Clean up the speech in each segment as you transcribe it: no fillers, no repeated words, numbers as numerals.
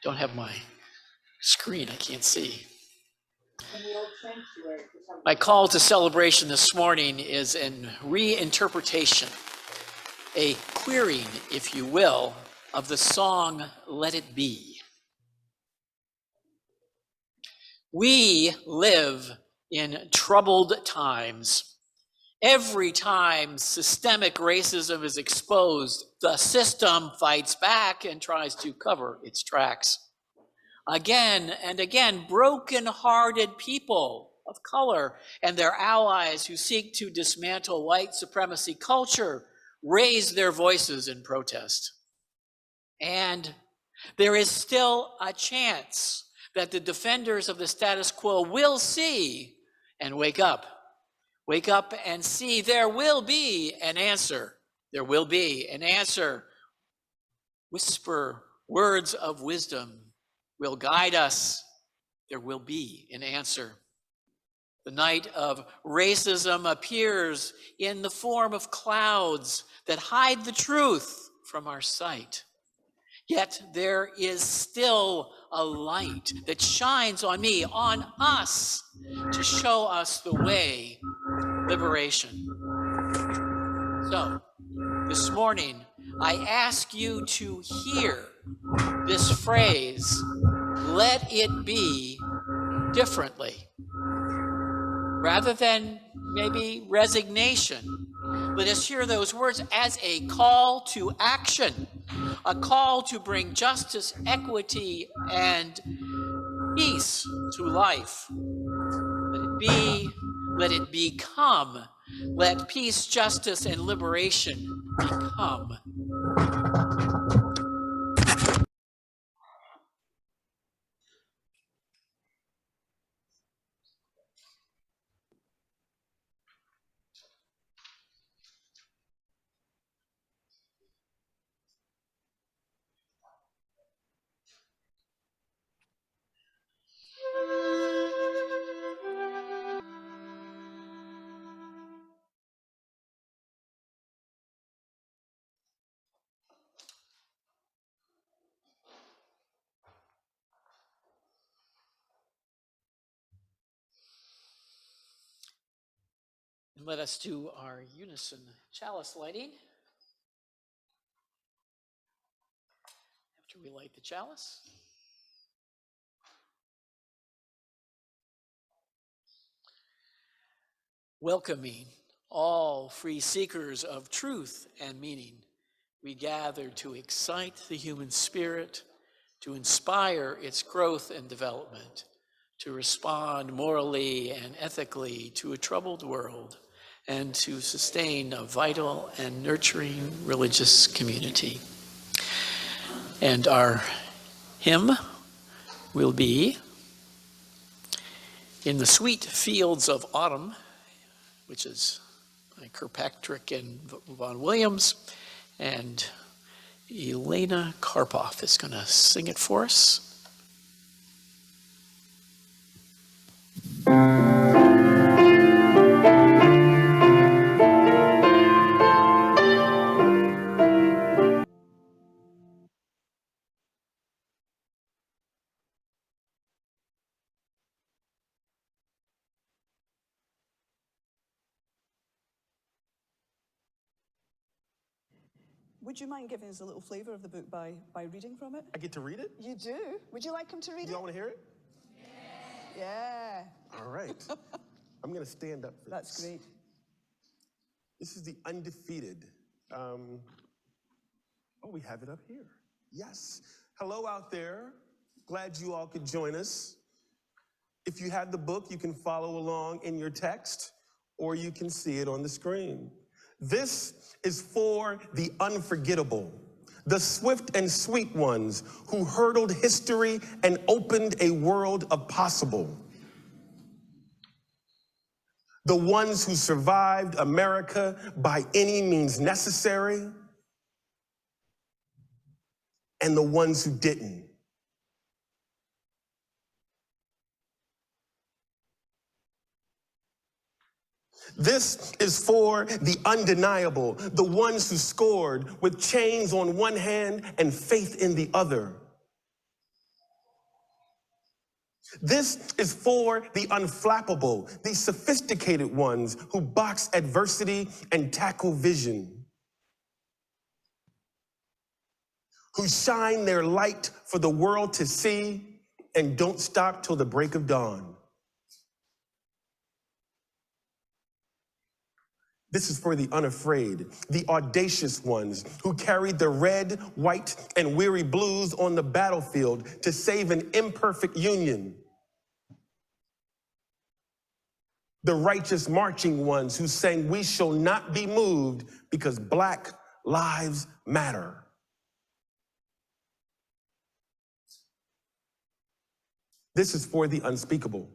don't have my screen, I can't see. My call to celebration this morning is an reinterpretation, a querying, if you will, of the song, Let It Be. We live in troubled times. Every time systemic racism is exposed, the system fights back and tries to cover its tracks. Again and again, broken-hearted people of color and their allies who seek to dismantle white supremacy culture raise their voices in protest. And there is still a chance that the defenders of the status quo will see and wake up. Wake up and see there will be an answer. There will be an answer. Whisper words of wisdom will guide us. There will be an answer. The night of racism appears in the form of clouds that hide the truth from our sight. Yet there is still a light that shines on me, on us, to show us the way, liberation. So, this morning, I ask you to hear this phrase, let it be differently. Rather than maybe resignation, let us hear those words as a call to action, a call to bring justice, equity, and peace to life. Let it be, let it become, let peace, justice, and liberation become. And let us do our unison chalice lighting. After we light the chalice. Welcoming all free seekers of truth and meaning, we gather to excite the human spirit, to inspire its growth and development, to respond morally and ethically to a troubled world, and to sustain a vital and nurturing religious community. And our hymn will be In the Sweet Fields of Autumn, which is by Kirkpatrick and Vaughan Williams, and Elena Karpoff is going to sing it for us. Would you mind giving us a little flavor of the book by reading from it? I get to read it? You do? Would you like him to read it? Y'all want to hear it? Yeah. All right. I'm going to stand up for That's this. great. This is the undefeated. Oh, we have it up here. Yes. Hello out there. Glad you all could join us. If you have the book, you can follow along in your text, or you can see it on the screen. This is for the unforgettable, the swift and sweet ones who hurdled history and opened a world of possible. The ones who survived America by any means necessary, and the ones who didn't. This is for the undeniable, the ones who scored with chains on one hand and faith in the other. This is for the unflappable, the sophisticated ones who box adversity and tackle vision, who shine their light for the world to see and don't stop till the break of dawn. This is for the unafraid, the audacious ones who carried the red, white, and weary blues on the battlefield to save an imperfect union. The righteous marching ones who sang, "We shall not be moved because Black lives matter." This is for the unspeakable.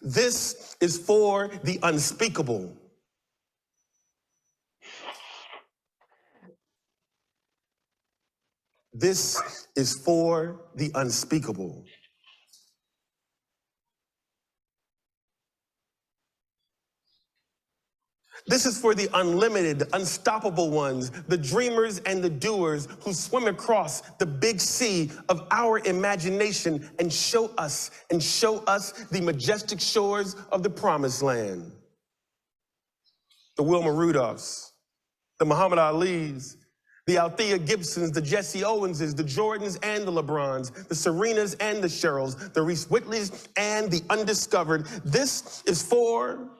This is for the unspeakable. This is for the unspeakable. This is for the unlimited, unstoppable ones, the dreamers and the doers who swim across the big sea of our imagination and show us the majestic shores of the promised land. The Wilma Rudolphs, the Muhammad Alis, the Althea Gibsons, the Jesse Owenses, the Jordans and the LeBrons, the Serenas and the Cheryls, the Reese Whitleys and the undiscovered. This is for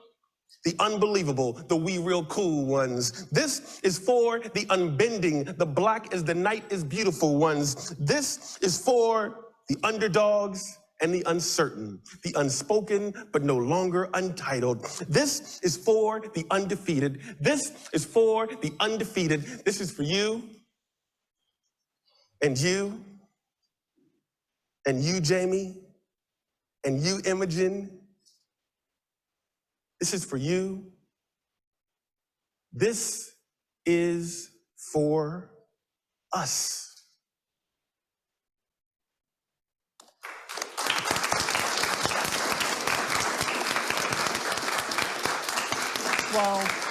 the unbelievable, the we real cool ones. This is for the unbending, the black as the night is beautiful ones. This is for the underdogs and the uncertain, the unspoken but no longer untitled. This is for the undefeated. This is for the undefeated. This is for you and you and you, Jamie, and you, Imogen. This is for you. This is for us. Wow.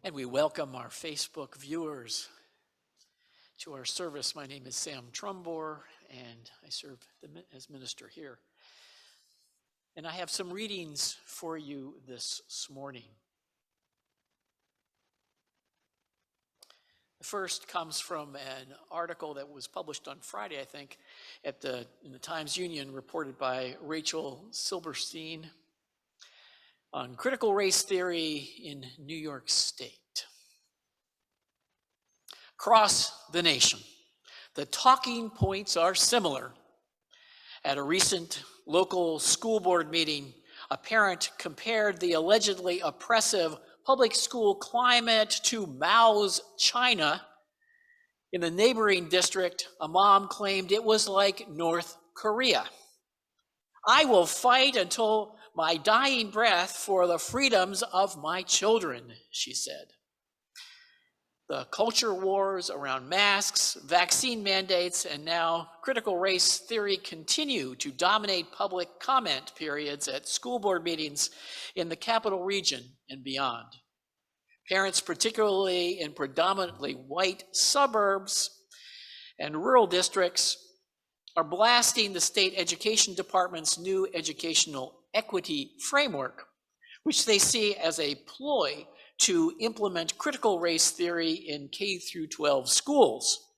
And we welcome our Facebook viewers to our service. My name is Sam Trumbore, and I serve as minister here. And I have some readings for you this morning. The first comes from an article that was published on Friday, I think, in the Times-Union, reported by Rachel Silberstein on critical race theory in New York State. Across the nation, the talking points are similar. At a recent local school board meeting, a parent compared the allegedly oppressive public school climate to Mao's China. In the neighboring district, a mom claimed it was like North Korea. "I will fight until my dying breath for the freedoms of my children," she said. The culture wars around masks, vaccine mandates, and now critical race theory continue to dominate public comment periods at school board meetings in the capital region and beyond. Parents, particularly in predominantly white suburbs and rural districts, are blasting the state education department's new educational equity framework, which they see as a ploy to implement critical race theory in K-12 schools.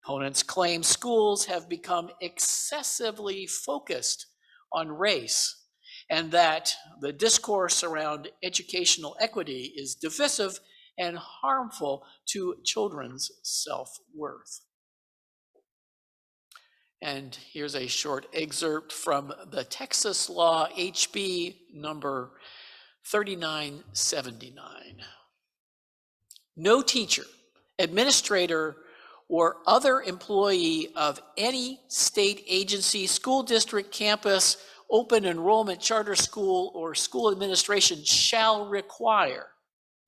Opponents claim schools have become excessively focused on race, and that the discourse around educational equity is divisive and harmful to children's self-worth. And here's a short excerpt from the Texas law HB number 3979. No teacher, administrator, or other employee of any state agency, school district, campus, open enrollment charter school, or school administration shall require,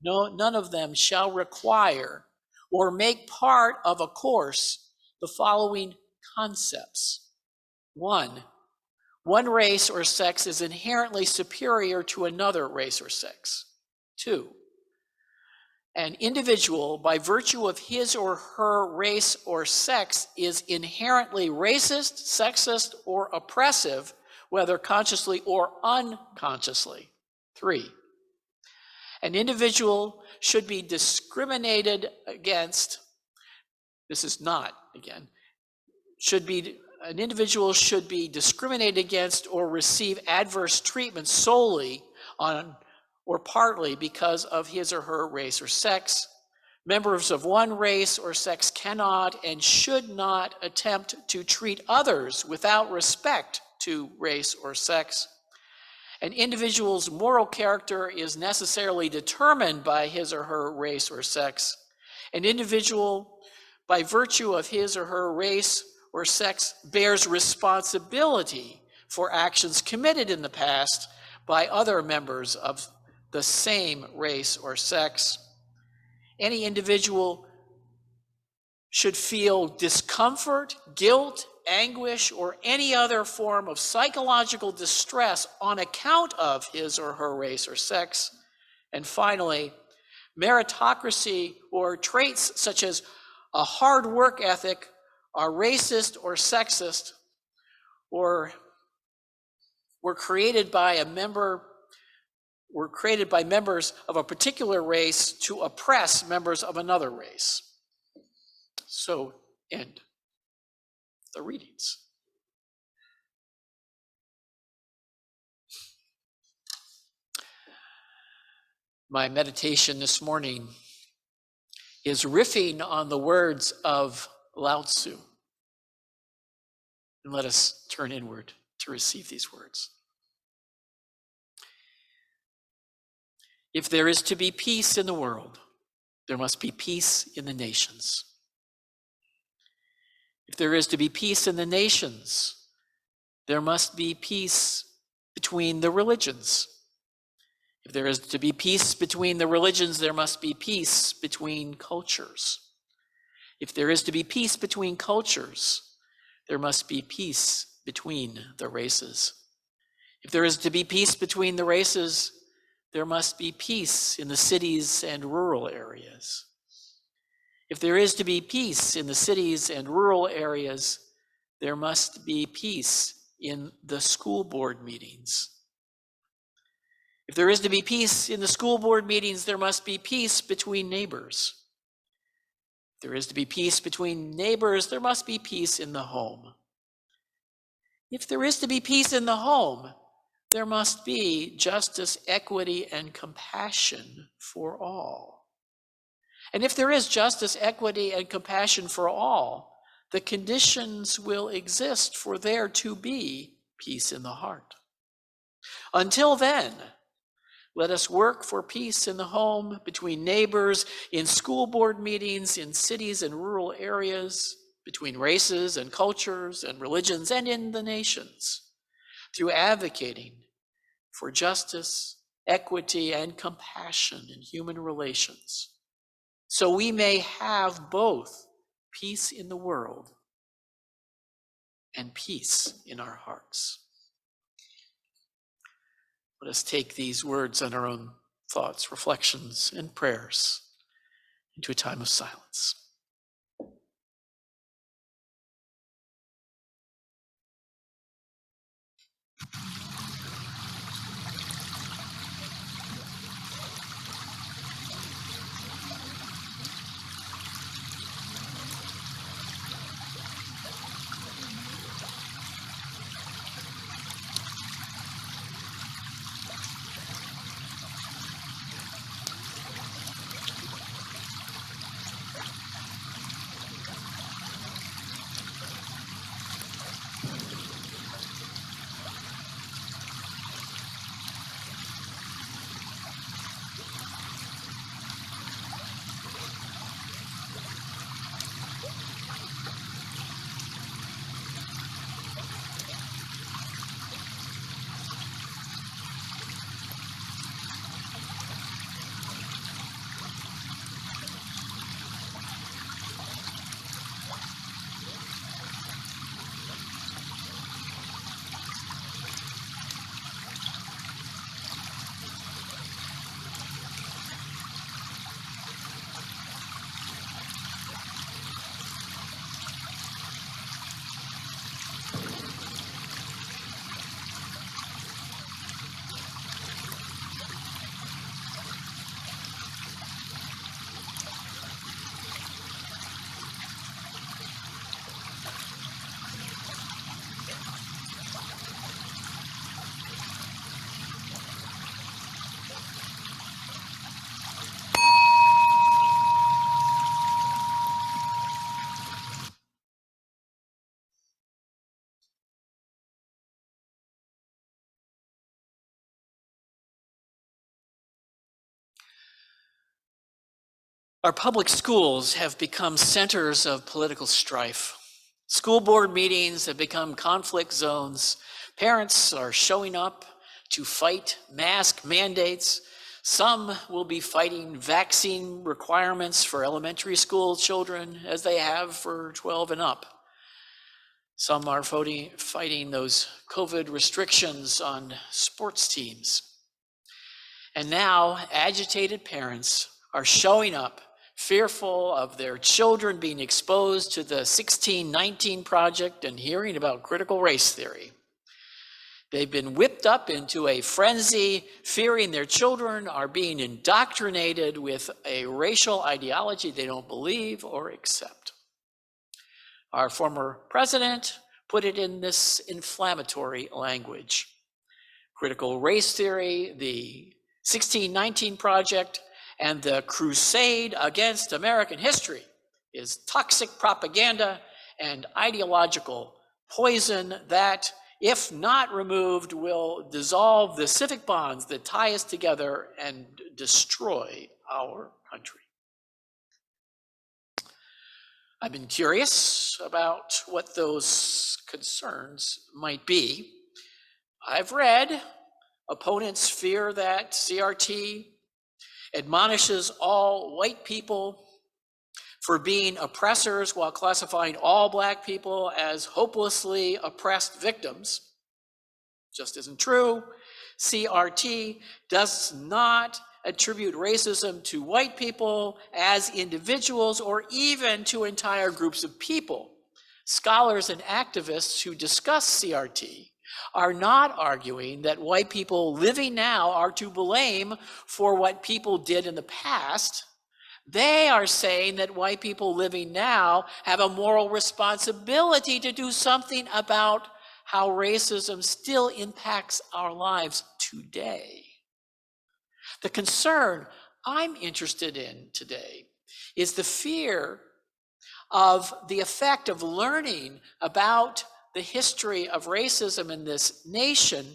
none of them shall require or make part of a course the following concepts. One race or sex is inherently superior to another race or sex. Two, an individual, by virtue of his or her race or sex, is inherently racist, sexist, or oppressive, whether consciously or unconsciously. Three, an individual should be discriminated against. This is not, again, an individual should be discriminated against or receive adverse treatment solely on or partly because of his or her race or sex. Members of one race or sex cannot and should not attempt to treat others without respect to race or sex. An individual's moral character is necessarily determined by his or her race or sex. An individual, by virtue of his or her race or sex, bears responsibility for actions committed in the past by other members of the same race or sex. Any individual should feel discomfort, guilt, anguish, or any other form of psychological distress on account of his or her race or sex. And finally, meritocracy or traits such as a hard work ethic are racist or sexist, or were created by members of a particular race to oppress members of another race. So end the readings. My meditation this morning is riffing on the words of Lao Tzu. And let us turn inward to receive these words. If there is to be peace in the world, there must be peace in the nations. If there is to be peace in the nations, there must be peace between the religions. If there is to be peace between the religions, there must be peace between cultures. If there is to be peace between cultures, there must be peace between the races. If there is to be peace between the races, there must be peace in the cities and rural areas. If there is to be peace in the cities and rural areas, there must be peace in the school board meetings. If there is to be peace in the school board meetings, there must be peace between neighbors. If there is to be peace between neighbors, there must be peace in the home. If there is to be peace in the home, there must be justice, equity, and compassion for all. And if there is justice, equity, and compassion for all, the conditions will exist for there to be peace in the heart. Until then, let us work for peace in the home, between neighbors, in school board meetings, in cities and rural areas, between races and cultures and religions, and in the nations, through advocating for justice, equity, and compassion in human relations, so we may have both peace in the world and peace in our hearts. Let us take these words and our own thoughts, reflections, and prayers into a time of silence. Our public schools have become centers of political strife. School board meetings have become conflict zones. Parents are showing up to fight mask mandates. Some will be fighting vaccine requirements for elementary school children as they have for 12 and up. Some are fighting those COVID restrictions on sports teams. And now agitated parents are showing up fearful of their children being exposed to the 1619 Project and hearing about critical race theory. They've been whipped up into a frenzy, fearing their children are being indoctrinated with a racial ideology they don't believe or accept. Our former president put it in this inflammatory language. Critical race theory, the 1619 Project, and the crusade against American history is toxic propaganda and ideological poison that, if not removed, will dissolve the civic bonds that tie us together and destroy our country. I've been curious about what those concerns might be. I've read opponents fear that CRT admonishes all white people for being oppressors while classifying all Black people as hopelessly oppressed victims. Just isn't true. CRT does not attribute racism to white people as individuals or even to entire groups of people. Scholars and activists who discuss CRT are not arguing that white people living now are to blame for what people did in the past. They are saying that white people living now have a moral responsibility to do something about how racism still impacts our lives today. The concern I'm interested in today is the fear of the effect of learning about the history of racism in this nation,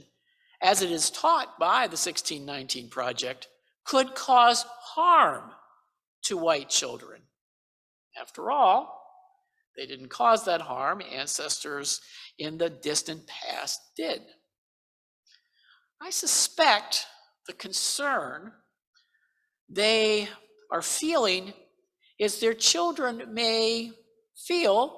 as it is taught by the 1619 Project, could cause harm to white children. After all, they didn't cause that harm. Ancestors in the distant past did. I suspect the concern they are feeling is their children may feel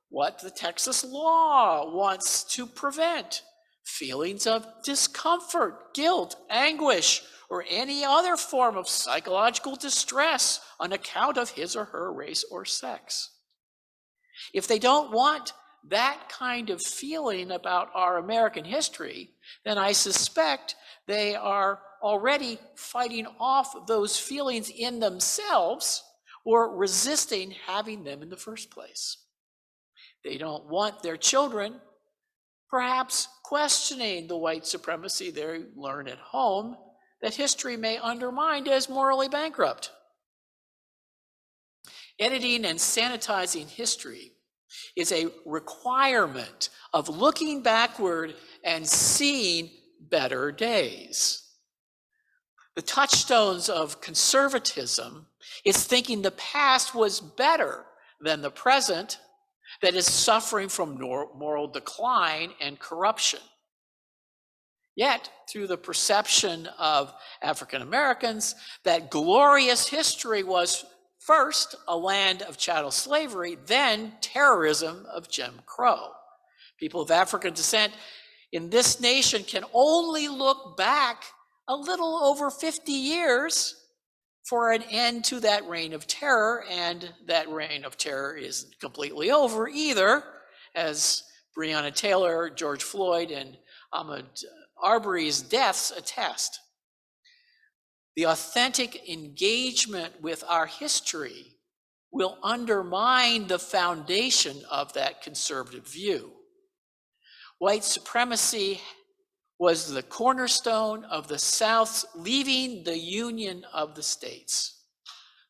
what the Texas law wants to prevent: feelings of discomfort, guilt, anguish, or any other form of psychological distress on account of his or her race or sex. If they don't want that kind of feeling about our American history, then I suspect they are already fighting off those feelings in themselves or resisting having them in the first place. They don't want their children perhaps questioning the white supremacy they learn at home that history may undermine as morally bankrupt. Editing and sanitizing history is a requirement of looking backward and seeing better days. The touchstones of conservatism is thinking the past was better than the present that is suffering from moral decline and corruption. Yet, through the perception of African Americans that glorious history was first a land of chattel slavery, then terrorism of Jim Crow. People of African descent in this nation can only look back a little over 50 years for an end to that reign of terror, and that reign of terror isn't completely over either, as Breonna Taylor, George Floyd, and Ahmaud Arbery's deaths attest. The authentic engagement with our history will undermine the foundation of that conservative view. White supremacy was the cornerstone of the South's leaving the Union of the States.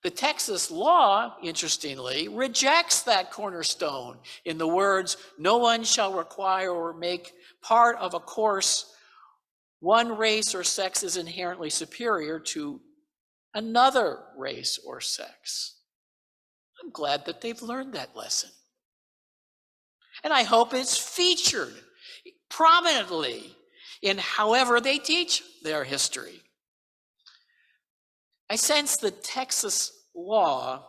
The Texas law, interestingly, rejects that cornerstone in the words, "No one shall require or make part of a course one race or sex is inherently superior to another race or sex. I'm glad that they've learned that lesson. And I hope it's featured prominently in however they teach their history. I sense the Texas law,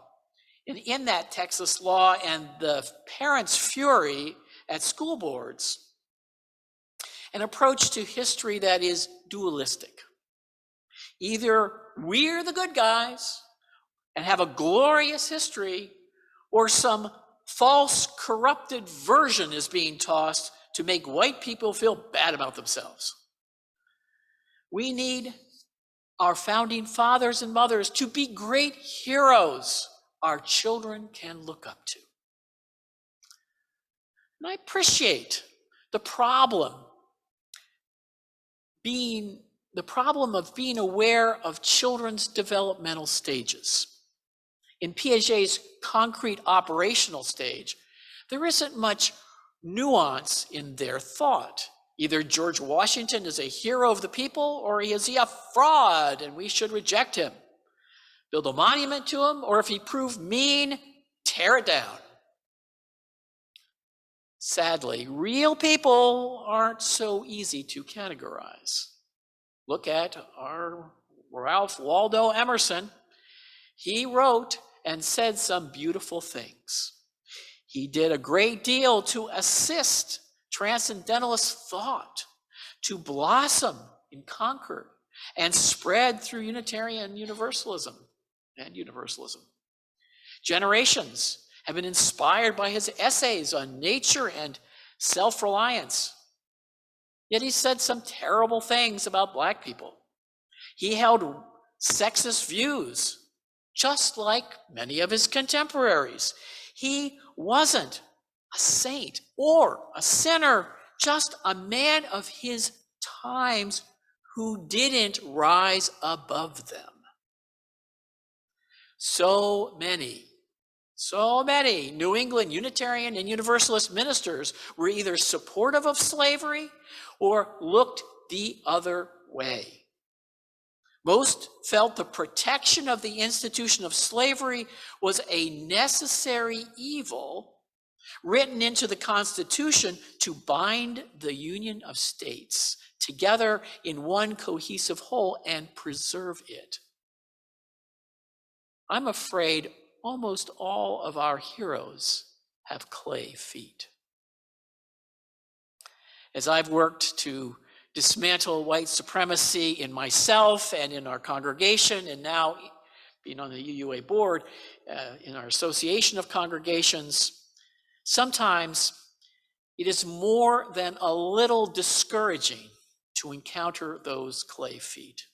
and in that Texas law and the parents' fury at school boards, an approach to history that is dualistic. Either we're the good guys and have a glorious history, or some false, corrupted version is being tossed to make white people feel bad about themselves. We need our founding fathers and mothers to be great heroes our children can look up to. And I appreciate the problem of being aware of children's developmental stages. In Piaget's concrete operational stage, there isn't much nuance in their thought. Either George Washington is a hero of the people, or is he a fraud and we should reject him? Build a monument to him, or if he proved mean, tear it down. Sadly, real people aren't so easy to categorize. Look at our Ralph Waldo Emerson. He wrote and said some beautiful things. He did a great deal to assist transcendentalist thought to blossom in Concord and spread through Unitarian Universalism and Universalism. Generations have been inspired by his essays on nature and self-reliance. Yet he said some terrible things about Black people. He held sexist views, just like many of his contemporaries. He wasn't a saint or a sinner, just a man of his times who didn't rise above them. So many New England Unitarian and Universalist ministers were either supportive of slavery or looked the other way. Most felt the protection of the institution of slavery was a necessary evil written into the Constitution to bind the Union of States together in one cohesive whole and preserve it. I'm afraid almost all of our heroes have clay feet. As I've worked to dismantle white supremacy in myself and in our congregation, and now being on the UUA board, in our association of congregations, sometimes it is more than a little discouraging to encounter those clay feet.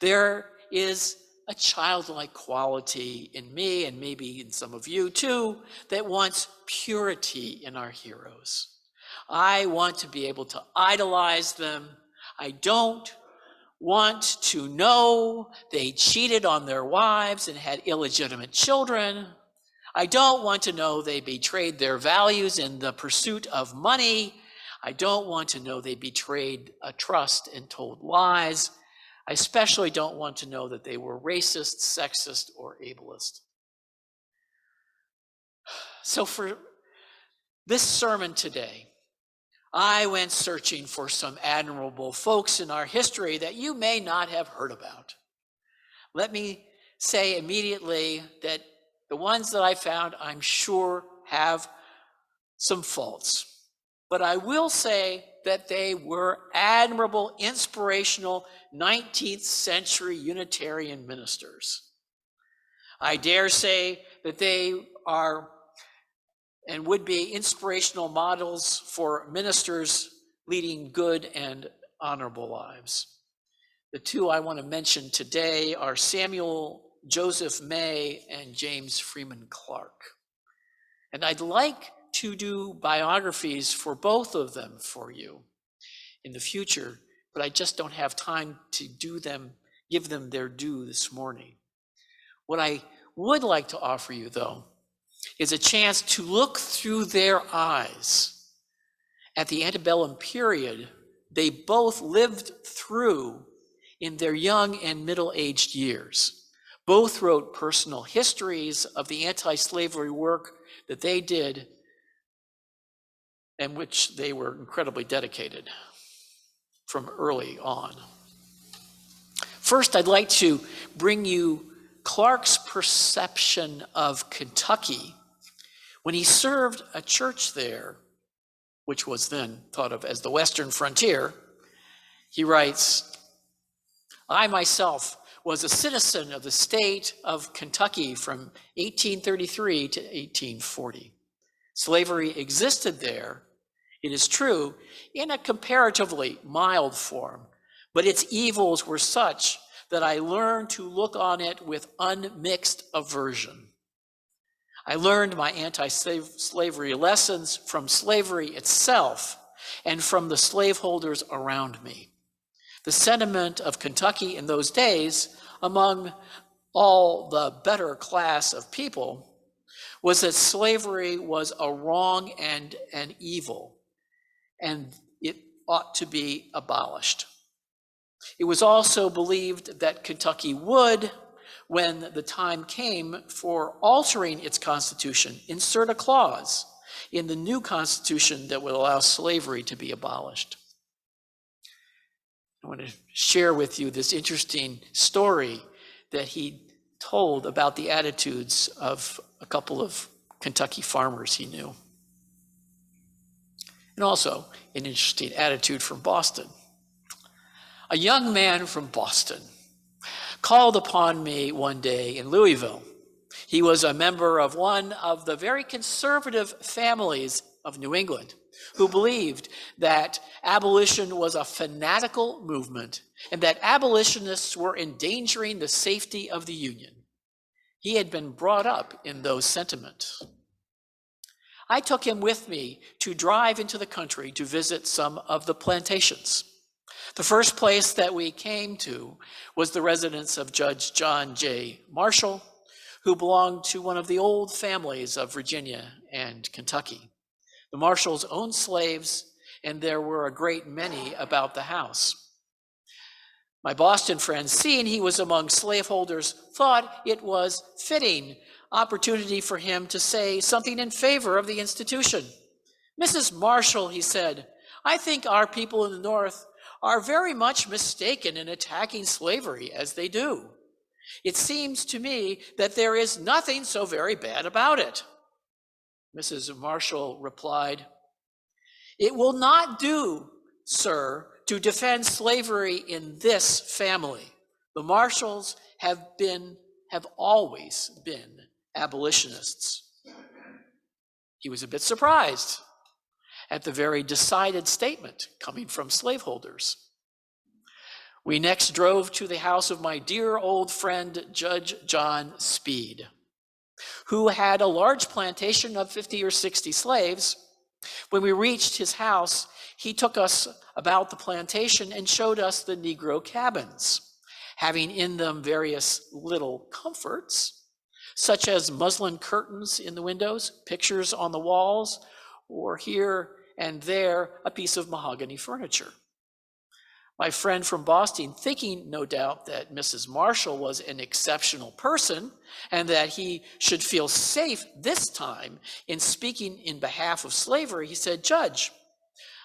There is a childlike quality in me, and maybe in some of you too, that wants purity in our heroes. I want to be able to idolize them. I don't want to know they cheated on their wives and had illegitimate children. I don't want to know they betrayed their values in the pursuit of money. I don't want to know they betrayed a trust and told lies. I especially don't want to know that they were racist, sexist, or ableist. So for this sermon today, I went searching for some admirable folks in our history that you may not have heard about. Let me say immediately that the ones that I found, I'm sure, have some faults. But I will say that they were admirable, inspirational 19th century Unitarian ministers. I dare say that they are and would be inspirational models for ministers leading good and honorable lives. The two I want to mention today are Samuel Joseph May and James Freeman Clark. And I'd like to do biographies for both of them for you in the future, but I just don't have time to give them their due this morning. What I would like to offer you, though, is a chance to look through their eyes at the antebellum period they both lived through in their young and middle-aged years. Both wrote personal histories of the anti-slavery work that they did and which they were incredibly dedicated from early on. First, I'd like to bring you Clark's perception of Kentucky when he served a church there, which was then thought of as the Western frontier. He writes, "I myself was a citizen of the state of Kentucky from 1833 to 1840. Slavery existed there, it is true, in a comparatively mild form, but its evils were such that I learned to look on it with unmixed aversion. I learned my anti-slavery lessons from slavery itself and from the slaveholders around me. The sentiment of Kentucky in those days, among all the better class of people, was that slavery was a wrong and an evil, and it ought to be abolished. It was also believed that Kentucky would, when the time came for altering its constitution, insert a clause in the new constitution that would allow slavery to be abolished." I want to share with you this interesting story that he told about the attitudes of a couple of Kentucky farmers he knew. And also an interesting attitude from Boston. "A young man from Boston called upon me one day in Louisville. He was a member of one of the very conservative families of New England who believed that abolition was a fanatical movement and that abolitionists were endangering the safety of the Union. He had been brought up in those sentiments. I took him with me to drive into the country to visit some of the plantations. The first place that we came to was the residence of Judge John J. Marshall, who belonged to one of the old families of Virginia and Kentucky. The Marshalls owned slaves, and there were a great many about the house. My Boston friend, seeing he was among slaveholders, thought it was fitting opportunity for him to say something in favor of the institution. 'Mrs. Marshall,' he said, 'I think our people in the North are very much mistaken in attacking slavery as they do. It seems to me that there is nothing so very bad about it.' Mrs. Marshall replied, 'It will not do, sir, to defend slavery in this family. The Marshalls have always been abolitionists.' He was a bit surprised at the very decided statement coming from slaveholders. We next drove to the house of my dear old friend, Judge John Speed, who had a large plantation of 50 or 60 slaves. When we reached his house, he took us about the plantation and showed us the Negro cabins, having in them various little comforts, such as muslin curtains in the windows, pictures on the walls, or here and there a piece of mahogany furniture. My friend from Boston, thinking no doubt that Mrs. Marshall was an exceptional person and that he should feel safe this time in speaking in behalf of slavery, he said, 'Judge,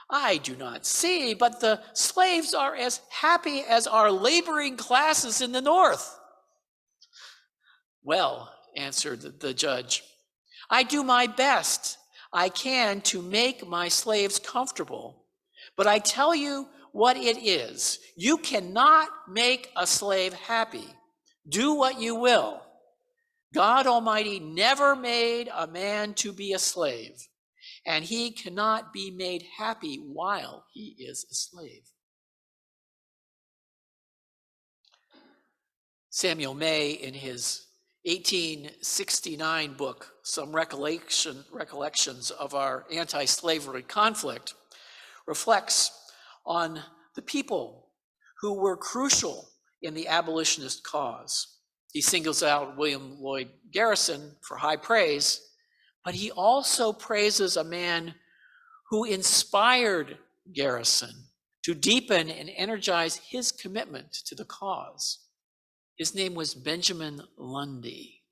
I do not see, but the slaves are as happy as our laboring classes in the North.' 'Well,' answered the judge, 'I do my best I can to make my slaves comfortable, but I tell you what it is. You cannot make a slave happy. Do what you will. God Almighty never made a man to be a slave, and he cannot be made happy while he is a slave.'" Samuel May, in his 1869 book, Some Recollections of Our Anti-Slavery Conflict, reflects on the people who were crucial in the abolitionist cause. He singles out William Lloyd Garrison for high praise, but he also praises a man who inspired Garrison to deepen and energize his commitment to the cause. His name was Benjamin Lundy.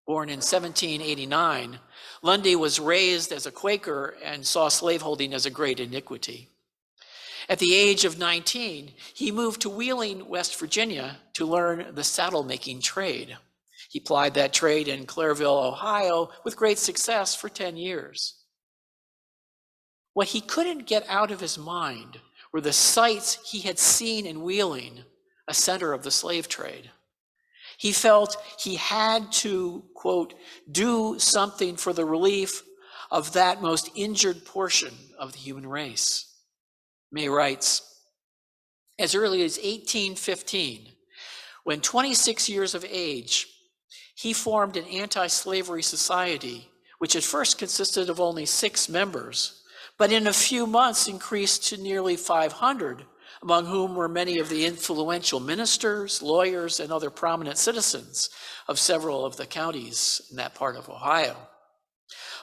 Born in 1789, Lundy was raised as a Quaker and saw slaveholding as a great iniquity. At the age of 19, he moved to Wheeling, West Virginia to learn the saddle-making trade. He plied that trade in Clareville, Ohio, with great success for 10 years. What he couldn't get out of his mind were the sights he had seen in Wheeling, a center of the slave trade. He felt he had to, quote, do something for the relief of that most injured portion of the human race. May writes, as early as 1815, when 26 years of age, he formed an anti-slavery society, which at first consisted of only 6 members, but in a few months increased to nearly 500, among whom were many of the influential ministers, lawyers, and other prominent citizens of several of the counties in that part of Ohio.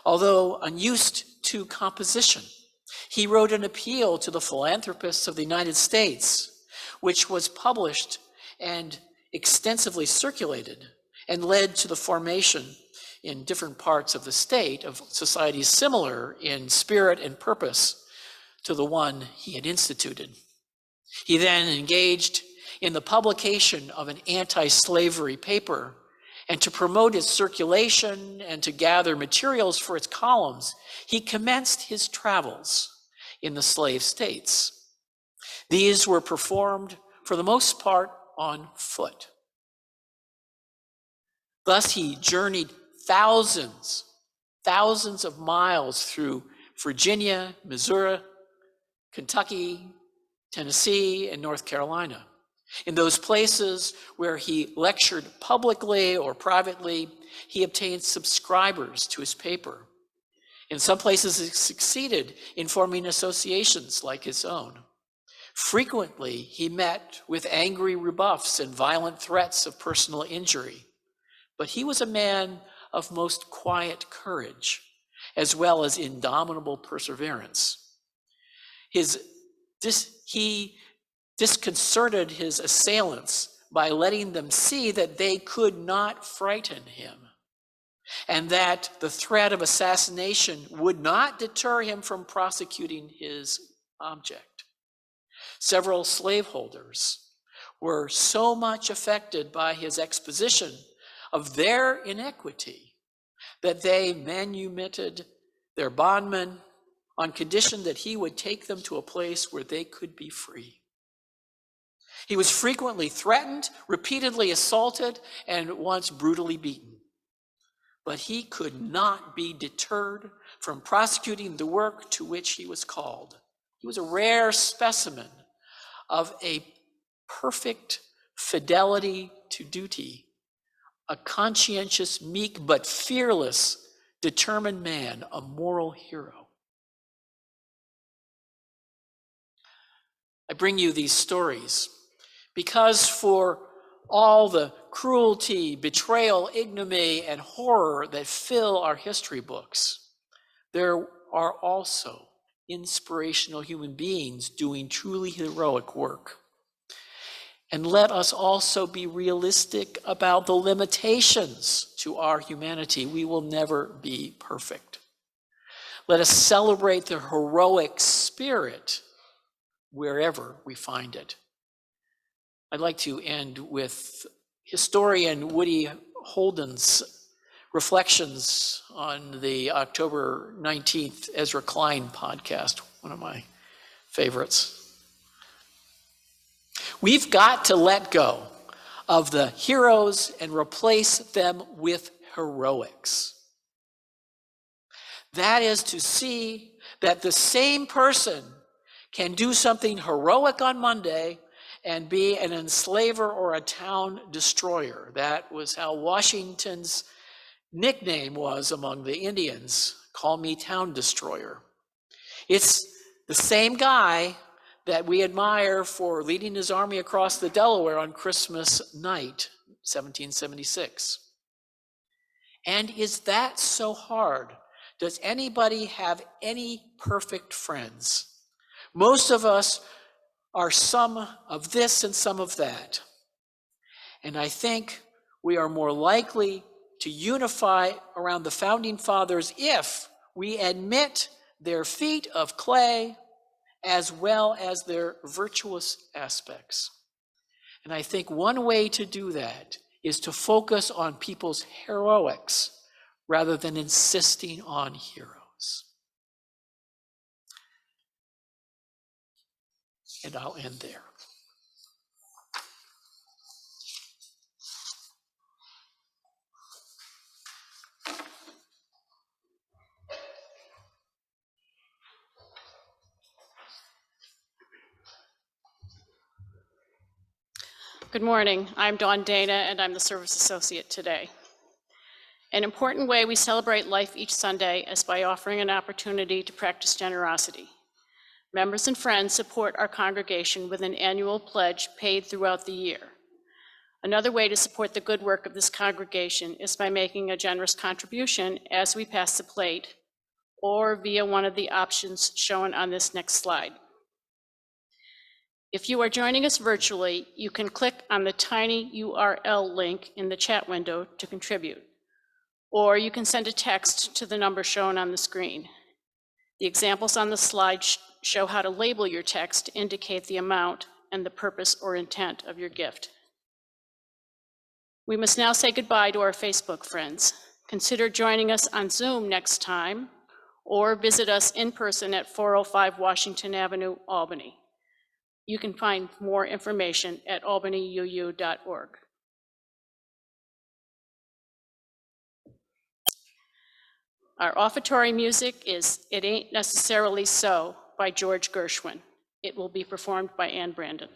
Although unused to composition, he wrote an appeal to the philanthropists of the United States, which was published and extensively circulated and led to the formation in different parts of the state of societies similar in spirit and purpose to the one he had instituted. He then engaged in the publication of an anti-slavery paper, and to promote its circulation and to gather materials for its columns, he commenced his travels in the slave states. These were performed for the most part on foot. Thus he journeyed thousands of miles through Virginia, Missouri, Kentucky, Tennessee, and North Carolina. In those places where he lectured publicly or privately, he obtained subscribers to his paper. In some places, he succeeded in forming associations like his own. Frequently, he met with angry rebuffs and violent threats of personal injury. But he was a man of most quiet courage, as well as indomitable perseverance. He disconcerted his assailants by letting them see that they could not frighten him, and that the threat of assassination would not deter him from prosecuting his object. Several slaveholders were so much affected by his exposition of their inequity that they manumitted their bondmen on condition that he would take them to a place where they could be free. He was frequently threatened, repeatedly assaulted, and once brutally beaten. But he could not be deterred from prosecuting the work to which he was called. He was a rare specimen of a perfect fidelity to duty, a conscientious, meek, but fearless, determined man, a moral hero. I bring you these stories because for all the cruelty, betrayal, ignominy, and horror that fill our history books, there are also inspirational human beings doing truly heroic work. And let us also be realistic about the limitations to our humanity. We will never be perfect. Let us celebrate the heroic spirit wherever we find it. I'd like to end with historian Woody Holden's reflections on the October 19th Ezra Klein podcast, one of my favorites. We've got to let go of the heroes and replace them with heroics. That is to see that the same person can do something heroic on Monday and be an enslaver or a town destroyer. That was how Washington's nickname was among the Indians. Call me town destroyer. It's the same guy that we admire for leading his army across the Delaware on Christmas night, 1776. And is that so hard? Does anybody have any perfect friends? Most of us are some of this and some of that. And I think we are more likely to unify around the Founding Fathers if we admit their feet of clay as well as their virtuous aspects. And I think one way to do that is to focus on people's heroics rather than insisting on heroes. And I'll end there. Good morning. I'm Dawn Dana, and I'm the Service Associate today. An important way we celebrate life each Sunday is by offering an opportunity to practice generosity. Members and friends support our congregation with an annual pledge paid throughout the year. Another way to support the good work of this congregation is by making a generous contribution as we pass the plate, or via one of the options shown on this next slide. If you are joining us virtually, you can click on the tiny URL link in the chat window to contribute, or you can send a text to the number shown on the screen. The examples on the slide show how to label your text to indicate the amount and the purpose or intent of your gift. We must now say goodbye to our Facebook friends. Consider joining us on Zoom next time, or visit us in person at 405 Washington Avenue, Albany. You can find more information at albanyuu.org. Our offertory music is It Ain't Necessarily So by George Gershwin. It will be performed by Ann Brandon.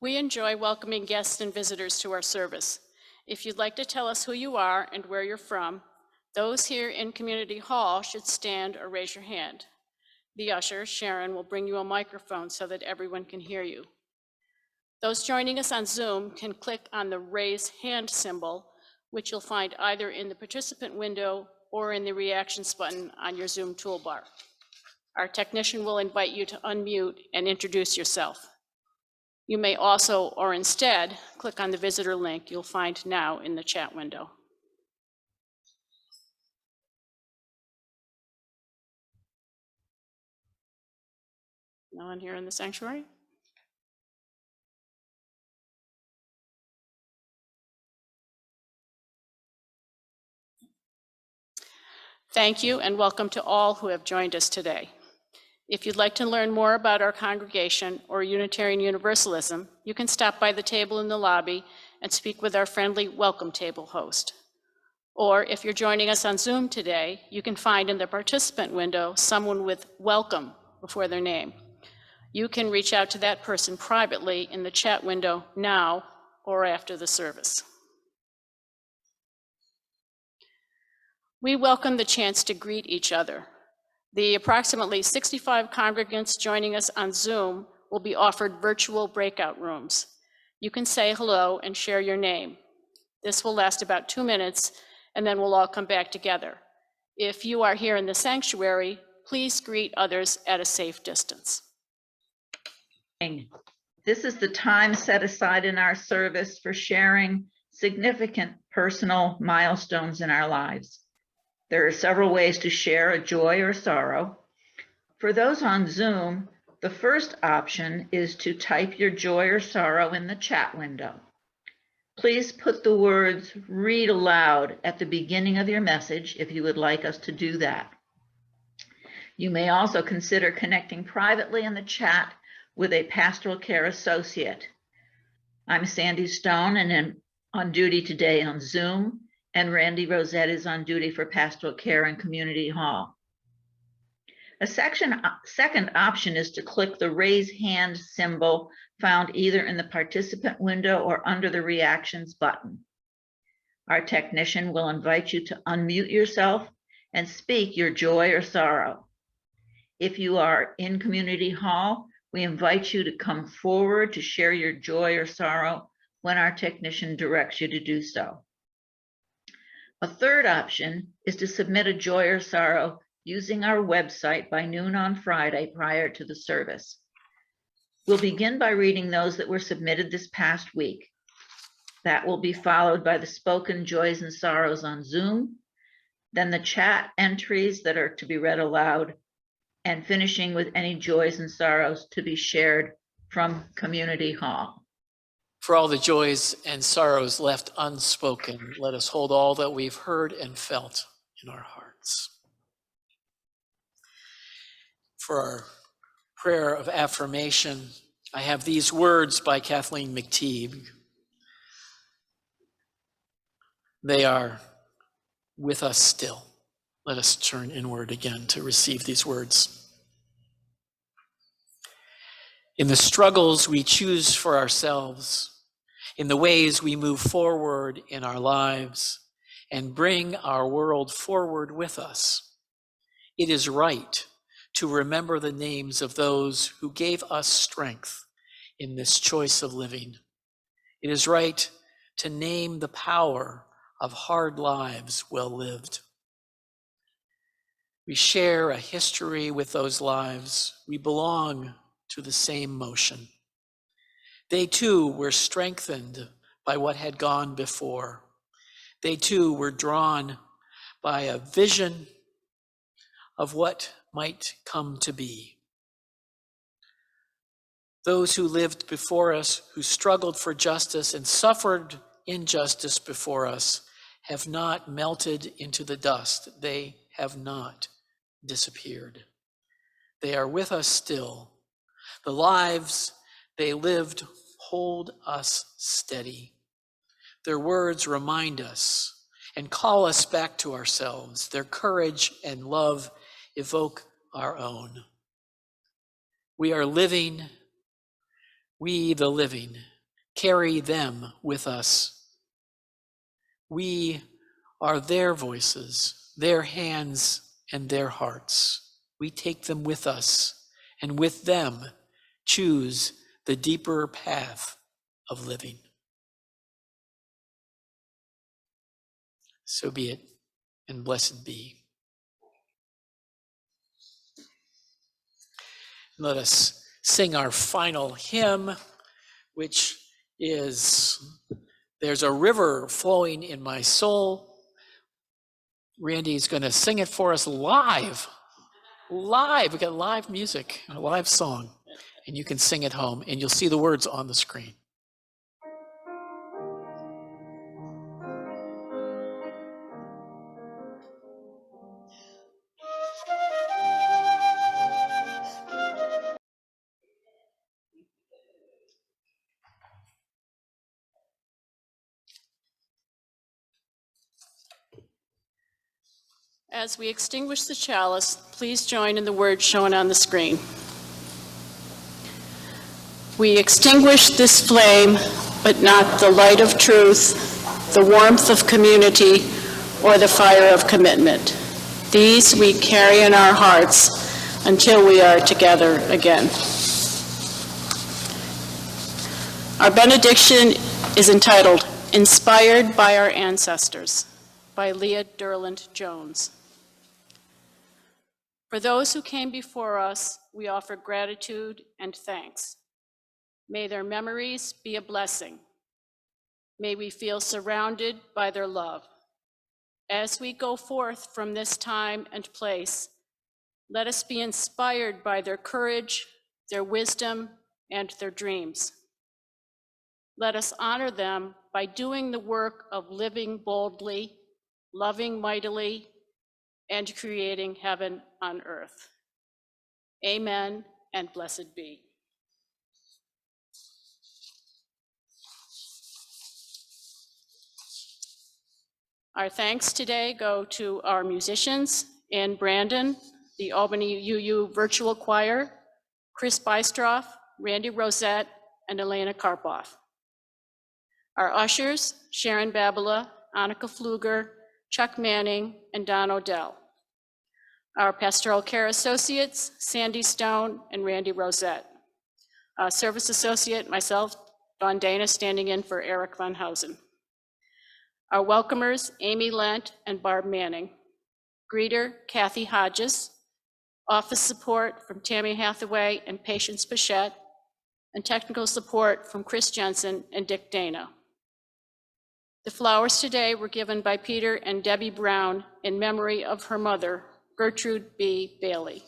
We enjoy welcoming guests and visitors to our service. If you'd like to tell us who you are and where you're from, those here in Community Hall should stand or raise your hand. The usher, Sharon, will bring you a microphone so that everyone can hear you. Those joining us on Zoom can click on the raise hand symbol, which you'll find either in the participant window or in the reactions button on your Zoom toolbar. Our technician will invite you to unmute and introduce yourself. You may also, or instead, click on the visitor link you'll find now in the chat window. No one here in the sanctuary? Thank you, and welcome to all who have joined us today. If you'd like to learn more about our congregation or Unitarian Universalism, you can stop by the table in the lobby and speak with our friendly welcome table host. Or if you're joining us on Zoom today, you can find in the participant window someone with welcome before their name. You can reach out to that person privately in the chat window now or after the service. We welcome the chance to greet each other. The approximately 65 congregants joining us on Zoom will be offered virtual breakout rooms. You can say hello and share your name. This will last about 2 minutes, and then we'll all come back together. If you are here in the sanctuary, please greet others at a safe distance. This is the time set aside in our service for sharing significant personal milestones in our lives. There are several ways to share a joy or sorrow. For those on Zoom, the first option is to type your joy or sorrow in the chat window. Please put the words "read aloud" at the beginning of your message if you would like us to do that. You may also consider connecting privately in the chat with a pastoral care associate. I'm Sandy Stone and am on duty today on Zoom, and Randy Rosette is on duty for pastoral care and community hall. A second option is to click the raise hand symbol found either in the participant window or under the reactions button. Our technician will invite you to unmute yourself and speak your joy or sorrow. If you are in Community Hall, we invite you to come forward to share your joy or sorrow when our technician directs you to do so. A third option is to submit a joy or sorrow using our website by noon on Friday prior to the service. We'll begin by reading those that were submitted this past week. That will be followed by the spoken joys and sorrows on Zoom, then the chat entries that are to be read aloud, and finishing with any joys and sorrows to be shared from Community Hall. For all the joys and sorrows left unspoken, let us hold all that we've heard and felt in our hearts. For our prayer of affirmation, I have these words by Kathleen McTeague. They are with us still. Let us turn inward again to receive these words. In the struggles we choose for ourselves, in the ways we move forward in our lives and bring our world forward with us, it is right to remember the names of those who gave us strength in this choice of living. It is right to name the power of hard lives well lived. We share a history with those lives. We belong to the same motion. They too were strengthened by what had gone before. They too were drawn by a vision of what might come to be. Those who lived before us, who struggled for justice and suffered injustice before us, have not melted into the dust. They have not disappeared. They are with us still. The lives they lived hold us steady. Their words remind us and call us back to ourselves. Their courage and love evoke our own. We are living, we the living, carry them with us. We are their voices, their hands, and their hearts. We take them with us, and with them choose the deeper path of living. So be it, and blessed be. Let us sing our final hymn, which is There's a River Flowing in My Soul. Randy's going to sing it for us live. Live. We got live music, a live song, and you can sing at home, and you'll see the words on the screen. As we extinguish the chalice, please join in the words shown on the screen. We extinguish this flame, but not the light of truth, the warmth of community, or the fire of commitment. These we carry in our hearts until we are together again. Our benediction is entitled, Inspired by Our Ancestors, by Leah Durland Jones. For those who came before us, we offer gratitude and thanks. May their memories be a blessing. May we feel surrounded by their love. As we go forth from this time and place, let us be inspired by their courage, their wisdom, and their dreams. Let us honor them by doing the work of living boldly, loving mightily, and creating heaven on earth. Amen, and blessed be. Our thanks today go to our musicians, Ann Brandon, the Albany UU Virtual Choir, Chris Bystroff, Randy Rosette, and Elena Karpoff. Our ushers, Sharon Babila, Annika Pfluger, Chuck Manning, and Don Odell. Our pastoral care associates, Sandy Stone and Randy Rosette. Service associate, myself, Dawn Dana, standing in for Eric Von Hausen. Our welcomers, Amy Lent and Barb Manning. Greeter, Kathy Hodges. Office support from Tammy Hathaway and Patience Pichette, and technical support from Chris Jensen and Dick Dana. The flowers today were given by Peter and Debbie Brown in memory of her mother, Gertrude B. Bailey.